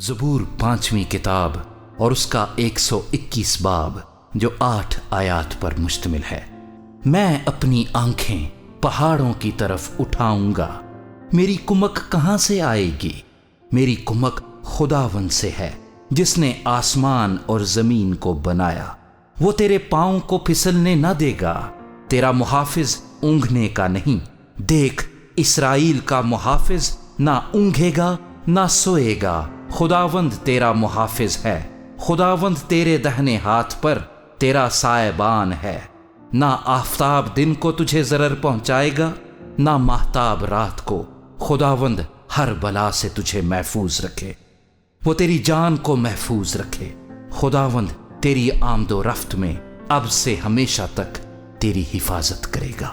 زبور 5ویں کتاب اور اس کا 121 باب جو 8 آیات پر مشتمل ہے۔ میں اپنی آنکھیں پہاڑوں کی طرف اٹھاؤں گا، میری کمک کہاں سے آئے گی؟ میری کمک خداوند سے ہے جس نے آسمان اور زمین کو بنایا۔ وہ تیرے پاؤں کو پھسلنے نہ دے گا، تیرا محافظ اونگھنے کا نہیں۔ دیکھ، اسرائیل کا محافظ نہ اونگھے گا نہ سوئے گا، خداوند تیرا محافظ ہے۔ خداوند تیرے دہنے ہاتھ پر تیرا سائبان ہے۔ نہ آفتاب دن کو تجھے ضرر پہنچائے گا نہ ماہتاب رات کو۔ خداوند ہر بلا سے تجھے محفوظ رکھے، وہ تیری جان کو محفوظ رکھے۔ خداوند تیری آمد و رفت میں اب سے ہمیشہ تک تیری حفاظت کرے گا۔